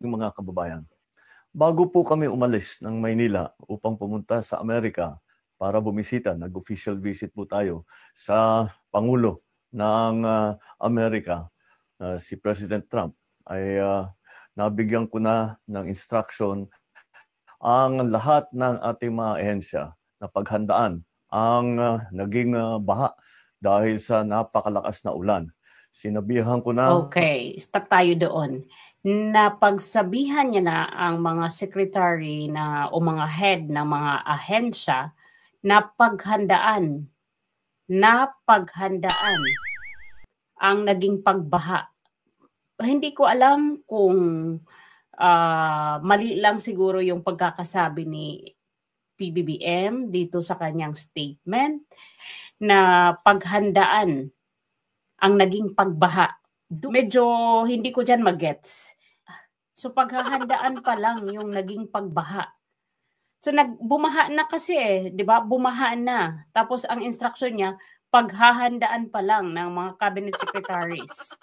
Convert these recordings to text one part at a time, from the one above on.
Mga kababayan, bago po kami umalis ng Maynila upang pumunta sa Amerika para bumisita, nag-official visit po tayo sa Pangulo ng Amerika, si President Trump, ay nabigyan ko na ng instruction ang lahat ng ating mga ahensya na paghandaan ang naging baha dahil sa napakalakas na ulan. Sinabihan ko na... Okay, stop tayo doon. Napagsabihan niya na ang mga secretary na o mga head ng mga ahensya na paghandaan ang naging pagbaha. Hindi ko alam kung mali lang siguro yung pagkakasabi ni PBBM dito sa kanyang statement na paghandaan ang naging pagbaha. Medyo hindi ko dyan magets. So paghahandaan pa lang yung naging pagbaha. So bumaha na kasi 'di ba? Bumaha na. Tapos ang instruction niya, paghahandaan pa lang ng mga cabinet secretaries.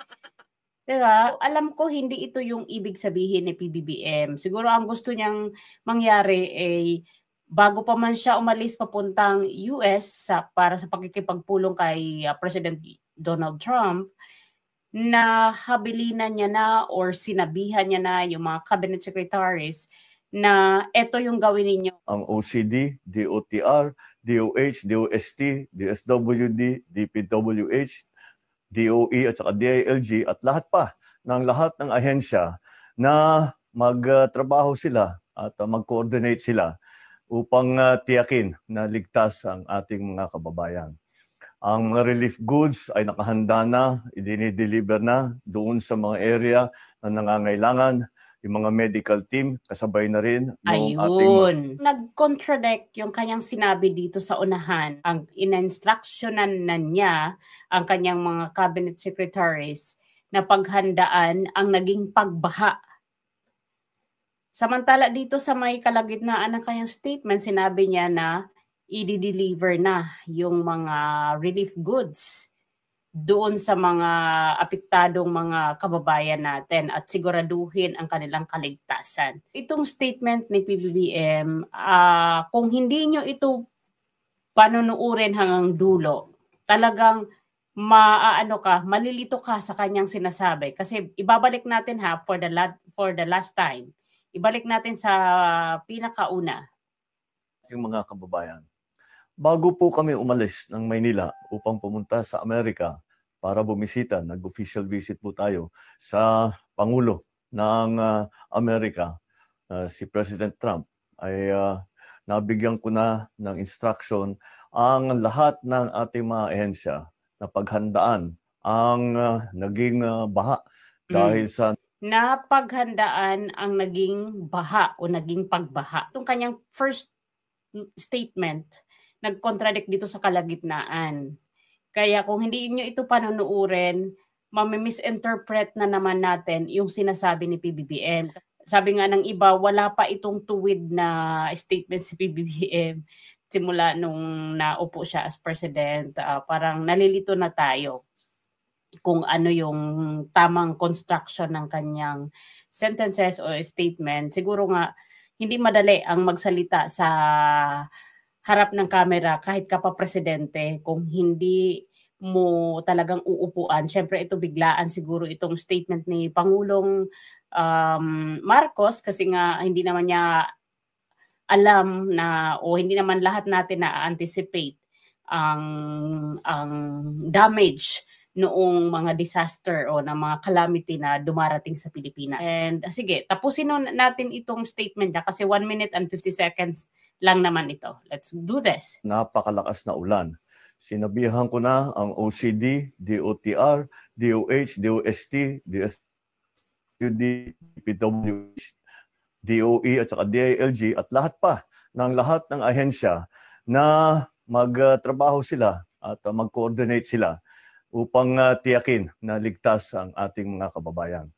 'Di ba? Alam ko hindi ito yung ibig sabihin ni PBBM. Siguro ang gusto niyang mangyari ay bago pa man siya umalis papuntang US para sa pakikipagpulong kay President Donald Trump, na habilinan niya na or sinabihan niya na yung mga cabinet secretaries na eto yung gawin ninyo. Ang OCD, DOTR, DOH, DOST, DSWD, DPWH, DOE at saka DILG at lahat pa ng ahensya na magtrabaho sila at mag-coordinate sila upang tiyakin na ligtas ang ating mga kababayan. Ang relief goods ay nakahanda na, idinideliver na doon sa mga area na nangangailangan. Yung mga medical team, kasabay na rin. Ayun. Nag-contradict yung kanyang sinabi dito sa unahan. Ang in-instructionan na niya ang kanyang mga cabinet secretaries na paghandaan ang naging pagbaha. Samantala dito sa may kalagitnaan ng kanyang statement, sinabi niya na i-deliver na yung mga relief goods doon sa mga apektadong mga kababayan natin at siguraduhin ang kanilang kaligtasan. Itong statement ni PBBM, kung hindi nyo ito panunuurin hanggang dulo, talagang malilito ka sa kanyang sinasabi. Kasi ibabalik natin for the last time. Ibalik natin sa pinakauna. Yung mga kababayan, bago po kami umalis ng Maynila upang pumunta sa Amerika para bumisita, nag-official visit po tayo sa Pangulo ng Amerika, si President Trump, ay nabigyan ko na ng instruction ang lahat ng ating mga ahensya na paghandaan ang naging baha dahil sa... Napaghandaan ang naging baha o naging pagbaha. Itong kanyang first statement, nag-contradict dito sa kalagitnaan. Kaya kung hindi niyo ito panunuurin, mami-misinterpret na naman natin yung sinasabi ni PBBM. Sabi nga ng iba, wala pa itong tuwid na statement si PBBM simula nung naupo siya as president. Parang nalilito na tayo kung ano yung tamang construction ng kanyang sentences o statement. Siguro nga, hindi madali ang magsalita sa harap ng camera kahit ka pa presidente kung hindi mo talagang uupuan. Siyempre ito biglaan siguro itong statement ni Pangulong Marcos kasi nga hindi naman niya alam na o hindi naman lahat natin na-anticipate ang damage noong mga disaster o ng mga calamity na dumarating sa Pilipinas. And sige, tapusin natin itong statement niya kasi 1 minute and 50 seconds lang naman ito. Let's do this. Napakalakas na ulan. Sinabihan ko na ang OCD, DOTR, DOH, DOST, DSWD, DPWH, DOE at saka DILG at lahat pa ng ahensya na magtrabaho sila at mag-coordinate sila upang tiyakin na ligtas ang ating mga kababayan.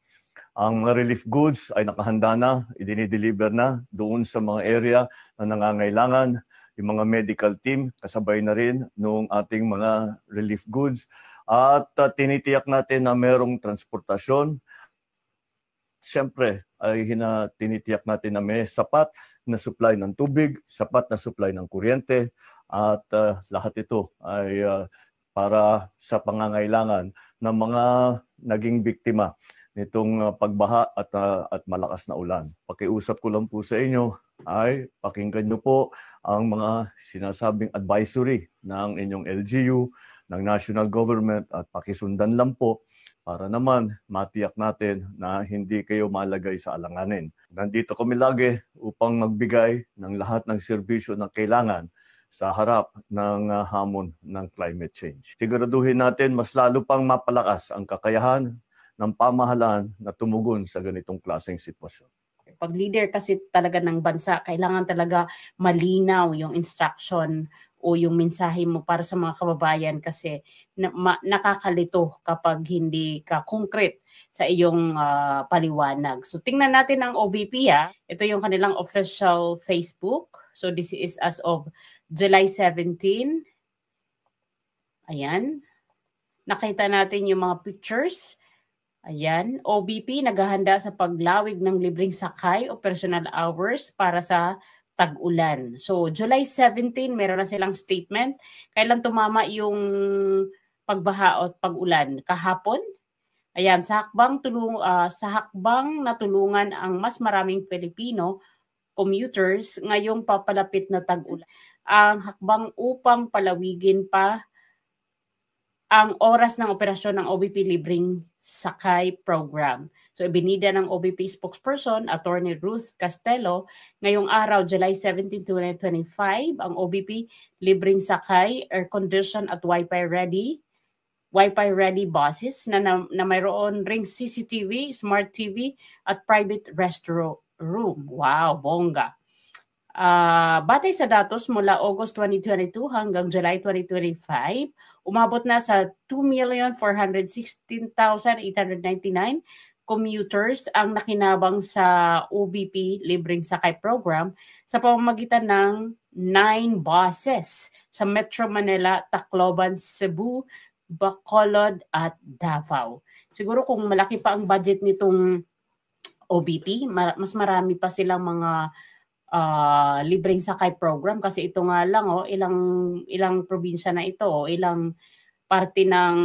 Ang relief goods ay nakahanda na, idinideliver na doon sa mga area na nangangailangan. Yung mga medical team, kasabay na rin noong ating mga relief goods. At tinitiyak natin na merong transportasyon siyempre ay tinitiyak natin na may sapat na supply ng tubig, sapat na supply ng kuryente, at lahat ito ay para sa pangangailangan ng mga naging biktima nitong pagbaha at malakas na ulan. Pakiusap ko lang po sa inyo ay pakinggan nyo po ang mga sinasabing advisory ng inyong LGU, ng national government, at pakisundan lang po para naman matiyak natin na hindi kayo malagay sa alanganin. Nandito kami lagi upang magbigay ng lahat ng serbisyo na kailangan sa harap ng hamon ng climate change. Siguraduhin natin mas lalo pang mapalakas ang kakayahan ng pamahalaan na tumugon sa ganitong klaseng sitwasyon. Pag leader kasi talaga ng bansa, kailangan talaga malinaw yung instruction o yung mensahe mo para sa mga kababayan kasi nakakalito kapag hindi ka concrete sa iyong paliwanag. So tingnan natin ang OBP . Ito yung kanilang official Facebook. So this is as of July 17. Ayan. Nakita natin yung mga pictures. Ayan, OBP naghahanda sa paglawig ng libreng sakay, operational hours para sa tag-ulan. So, July 17, meron na silang statement. Kailan tumama yung pagbaha o pag-ulan? Kahapon? Ayan, sa hakbang natulungan ang mas maraming Pilipino commuters ngayong papalapit na tag-ulan. Ang hakbang upang palawigin pa ang oras ng operasyon ng OBP Libreng Sakay Program. So, ibinida ng OBP spokesperson, Attorney Ruth Castelo, ngayong araw, July 17, 2025, ang OBP Libreng Sakay, air-conditioned at Wi-Fi ready buses na mayroon ring CCTV, Smart TV, at private restroom. Wow, bongga. Batay sa datos mula August 2022 hanggang July 2025, umabot na sa 2,416,899 commuters ang nakinabang sa OBP Libreng Sakay Program sa pamamagitan ng 9 buses sa Metro Manila, Tacloban, Cebu, Bacolod at Davao. Siguro kung malaki pa ang budget nitong OBP, mas marami pa silang mga libreng sakay program kasi ito nga lang ilang probinsya na ito ilang parte ng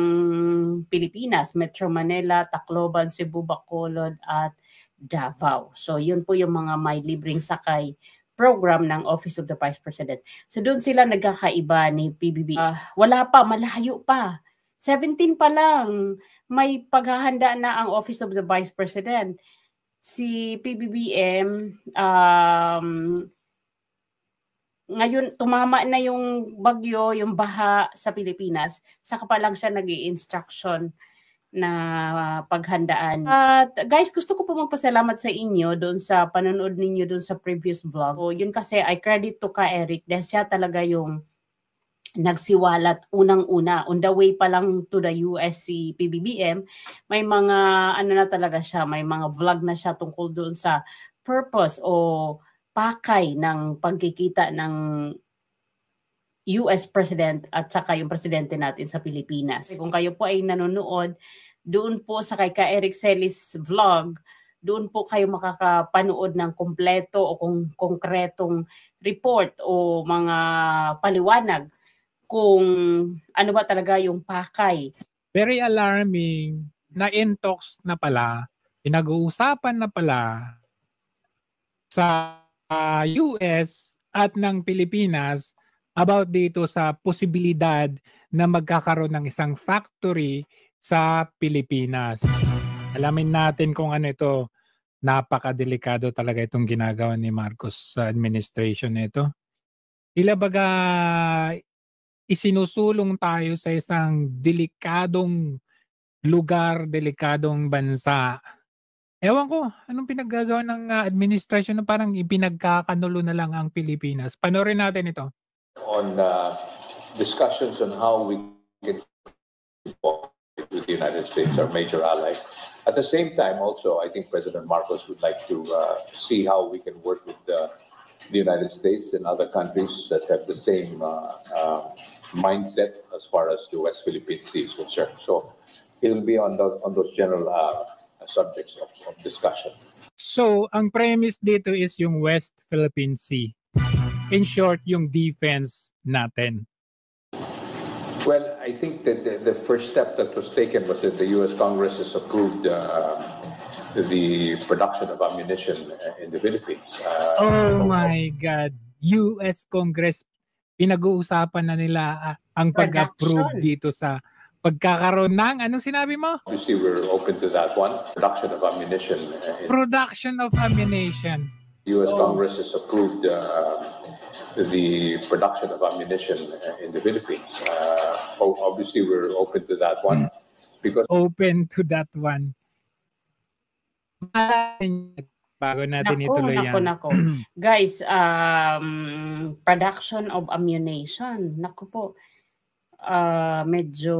Pilipinas, Metro Manila, Tacloban, Cebu, Bacolod at Davao. So yun po yung mga may libreng sakay program ng Office of the Vice President. So doon sila nagkakaiba ni PBB. Wala pa, malayo pa. 17 pa lang may paghahanda na ang Office of the Vice President. Si PBBM, ngayon tumama na yung bagyo, yung baha sa Pilipinas, saka pa lang siya nag-i-instruction na paghandaan. At guys, gusto ko po magpasalamat sa inyo doon sa panonood ninyo doon sa previous vlog. So, yun kasi I credit to Ka Eric dahil siya talaga yung nagsiwalat unang-una. On the way pa lang to the US si PBBM, may mga na talaga siya, may mga vlog na siya tungkol doon sa purpose o pakay ng pagkikita ng US President at saka yung presidente natin sa Pilipinas. Kung kayo po ay nanonood, doon po sa kay Ka Eric Celis vlog, doon po kayo makakapanood ng kompleto o kung konkretong report o mga paliwanag kung ano ba talaga yung pakay. Very alarming na in talks na pala, pinag-uusapan na pala sa US at ng Pilipinas about dito sa posibilidad na magkakaroon ng isang factory sa Pilipinas. Alamin natin kung ano ito. Napakadelikado talaga itong ginagawa ni Marcos sa administration nito. Tila baga isinusulong tayo sa isang delikadong lugar, delikadong bansa. Ewan ko, anong pinaggagawa ng administration na parang ipinagkakanulo na lang ang Pilipinas. Panoorin natin ito. On discussions on how we can support with the United States, our major ally. At the same time, also, I think President Marcos would like to see how we can work with the United States and other countries that have the same mindset as far as the West Philippine Sea is concerned. So it'll be on those general subjects of discussion. So, ang premise dito is yung West Philippine Sea. In short, yung defense natin. Well, I think that the first step that was taken was that the U.S. Congress has approved the production of ammunition in the Philippines. Oh my God. U.S. Congress, pinag-uusapan na nila ang pag-approve dito sa pagkakaroon ng, anong sinabi mo? Obviously, we're open to that one. Production of ammunition. Production of ammunition. U.S. Congress has approved the production of ammunition in the Philippines. Obviously, we're open to that one. Because open to that one. Bago natin ituloy yan. Nako. Guys, production of ammunition. Naku po. Medyo...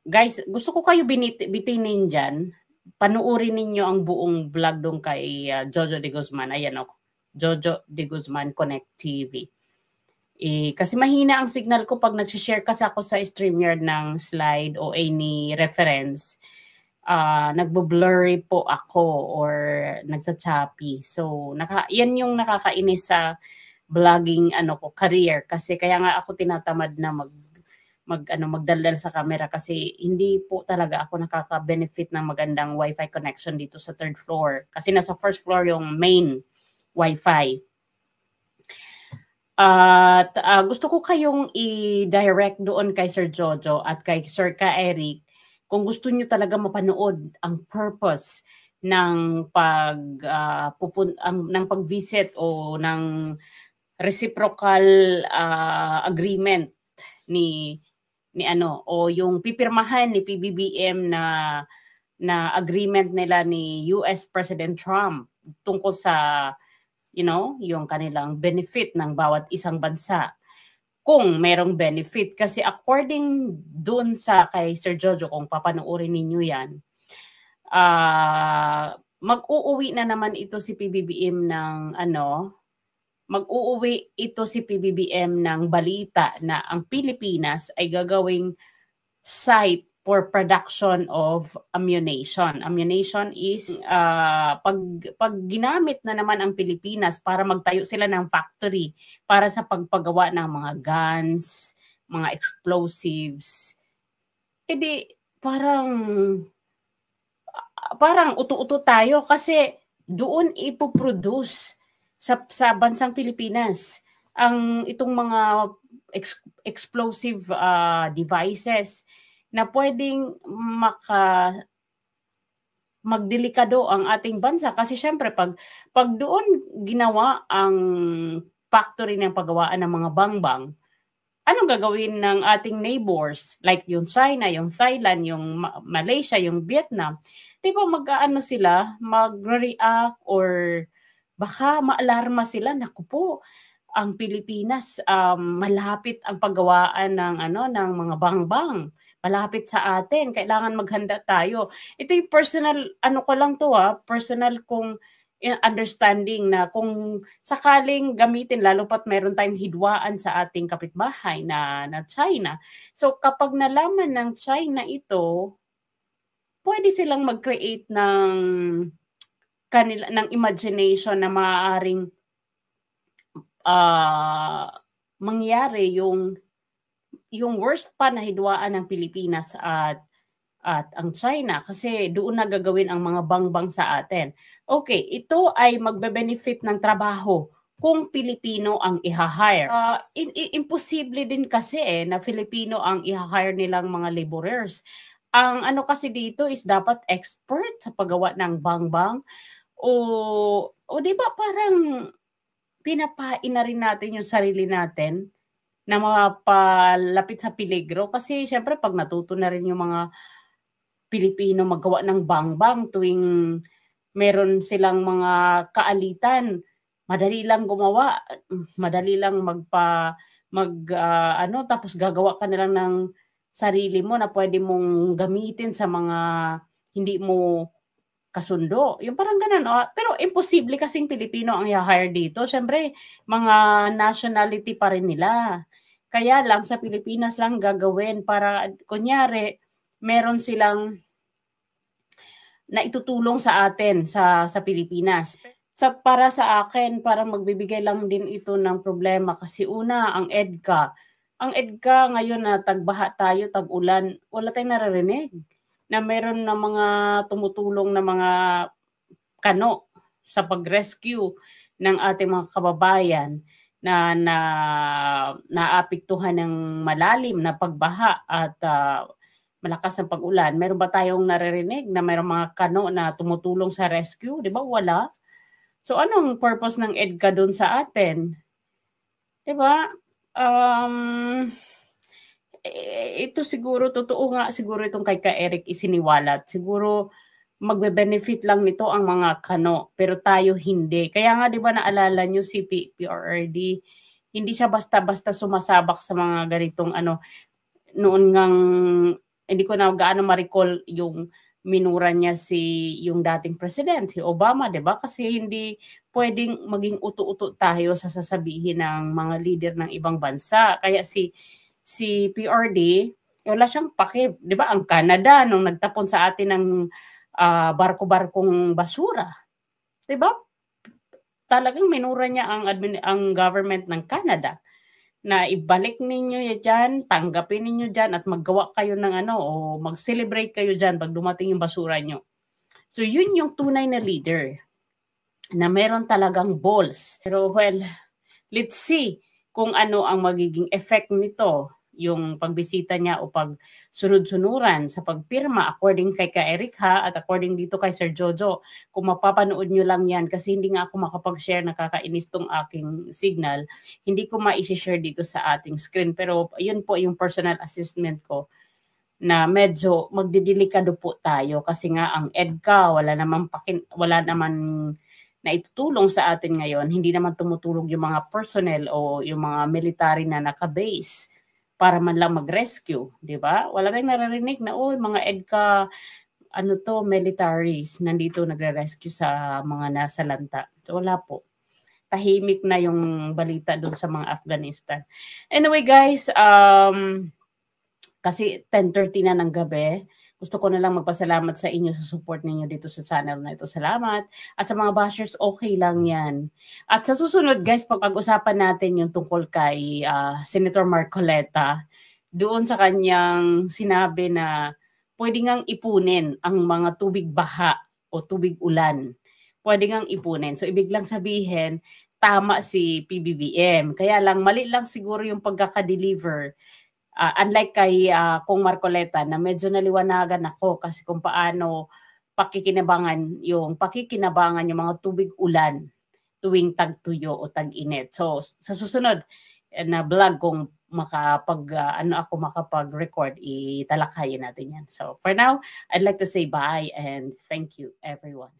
Guys, gusto ko kayo bitinin dyan. Panuorin ninyo ang buong vlog doon kay Jojo De Guzman. Ayan o. Jojo De Guzman Connect TV. Kasi mahina ang signal ko pag nag-share kasi ako sa StreamYard ng slide o any reference. Nagbo-blurry po ako or nagsa-choppy. So, yan yung nakakainis sa vlogging career. Kasi kaya nga ako tinatamad na magdaldal sa camera kasi hindi po talaga ako nakaka-benefit ng magandang Wi-Fi connection dito sa 3rd floor. Kasi nasa 1st floor yung main Wi-Fi. At gusto ko kayong i-direct doon kay Sir Jojo at kay Sir Eric kung gusto nyo talaga mapanood ang purpose ng pag-visit o ng reciprocal agreement ni o yung pipirmahan ni PBBM na agreement nila ni US President Trump tungkol sa yung kanilang benefit ng bawat isang bansa. Kung merong benefit kasi according dun sa kay Sir Jojo, kung papanoorin ninyo yan, mag-uuwi na naman ito si PBBM ng mag-uuwi ito si PBBM ng balita na ang Pilipinas ay gagawing site for production of ammunition. Ammunition is pag ginamit na naman ang Pilipinas para magtayo sila ng factory para sa pagpagawa ng mga guns, mga explosives. Edi parang uto-uto tayo kasi doon ipoproduce sa bansang Pilipinas ang itong mga explosive devices na pwedeng magdelikado ang ating bansa kasi syempre pag doon ginawa ang factory ng paggawaan ng mga bangbang, anong gagawin ng ating neighbors like yung China, yung Thailand, yung Malaysia, yung Vietnam? Di ba sila, mag-react or baka maalarma sila, naku po, ang Pilipinas malapit ang paggawaan ng mga bangbang. Malapit sa atin, kailangan maghanda tayo. Ito yung personal, ko lang to personal kong understanding na kung sakaling gamitin, lalo pat meron tayong hidwaan sa ating kapitbahay na China. So kapag nalaman ng China ito, pwede silang mag-create ng imagination na maaaring mangyari yung worst pa na hidwaan ng Pilipinas at ang China kasi doon na gagawin ang mga bangbang sa atin. Okay, ito ay magbe-benefit ng trabaho kung Pilipino ang i-hire. Imposible din kasi na Filipino ang i-hire nilang mga laborers. Ang kasi dito is dapat expert sa paggawa ng bangbang o di ba parang pinapain na rin natin yung sarili natin na mapalapit sa peligro kasi syempre pag natuto na rin yung mga Pilipino magawa ng bangbang tuwing meron silang mga kaalitan, madali lang gumawa, madali lang tapos gagawa ka na lang ng sarili mo na pwede mong gamitin sa mga hindi mo kasundo. Yung parang ganun. Pero imposible kasing Pilipino ang i-hire dito. Siyempre, mga nationality pa rin nila. Kaya lang sa Pilipinas lang gagawin para kunyari meron silang na itutulong sa atin sa Pilipinas. So para sa akin, parang magbibigay lang din ito ng problema kasi una, ang EDCA ngayon na tagbaha tayo, tag-ulan, wala tayong naririnig na meron na mga tumutulong na mga kano sa pag-rescue ng ating mga kababayan na naapektuhan ng malalim na pagbaha at malakas na pag-ulan. Meron ba tayong naririnig na mayroong mga kano na tumutulong sa rescue? Di ba? Wala. So anong purpose ng EDCA doon sa atin? Di ba? Ito siguro, totoo nga siguro itong kay Eric isiniwalat. Siguro magbe-benefit lang nito ang mga kano, pero tayo hindi. Kaya nga 'di ba naalala niyo si PRRD, hindi siya basta-basta sumasabak sa mga ganitong noon ngang hindi ko na gaano ma-recall yung minura niya yung dating president, si Obama, 'di ba? Kasi hindi pwedeng maging uto-uto tayo sa sasabihin ng mga leader ng ibang bansa. Kaya si PRD, wala siyang pake, 'di ba? Ang Canada nung nagtapon sa atin ng barko-barkong basura. 'Di ba? Talagang minura niya ang government ng Canada na ibalik ninyo diyan, tanggapin ninyo diyan at maggawa kayo ng o mag-celebrate kayo diyan pag dumating yung basura nyo. So yun yung tunay na leader na meron talagang balls. Pero well, let's see kung ano ang magiging effect nito, yung pagbisita niya o pagsunod-sunuran sa pagpirma according kay Eric at according dito kay Sir Jojo. Kung mapapanood nyo lang yan kasi hindi nga ako makapag-share, nakakainis tong aking signal, hindi ko ma-share dito sa ating screen. Pero yun po yung personal assessment ko na medyo magdidelikado po tayo kasi nga ang EDCA wala naman na itutulong sa atin ngayon. Hindi naman tumutulong yung mga personnel o yung mga military na naka-base para man lang mag-rescue, di ba? Wala tayong naririnig na, mga EDCA, militaries, nandito nagre-rescue sa mga nasa lanta. So, wala po. Tahimik na yung balita doon sa mga Afghanistan. Anyway, guys, kasi 10:30 na ng gabi, gusto ko na lang magpasalamat sa inyo sa support ninyo dito sa channel na ito. Salamat. At sa mga bashers, okay lang yan. At sa susunod, guys, pag-usapan natin yung tungkol kay Senator Marcoleta, doon sa kanyang sinabi na pwede ngang ipunin ang mga tubig baha o tubig ulan. Pwede ngang ipunin. So, ibig lang sabihin, tama si PBBM. Kaya lang, mali lang siguro yung pagkaka-deliver. Unlike kay Kong Marcoleta na medyo naliwanagan ako kasi kung paano pakikinabangan yung mga tubig ulan tuwing tag-tuyo o tag-init. So sa susunod na vlog kung makapag-record, italakayin natin yan. So for now, I'd like to say bye and thank you everyone.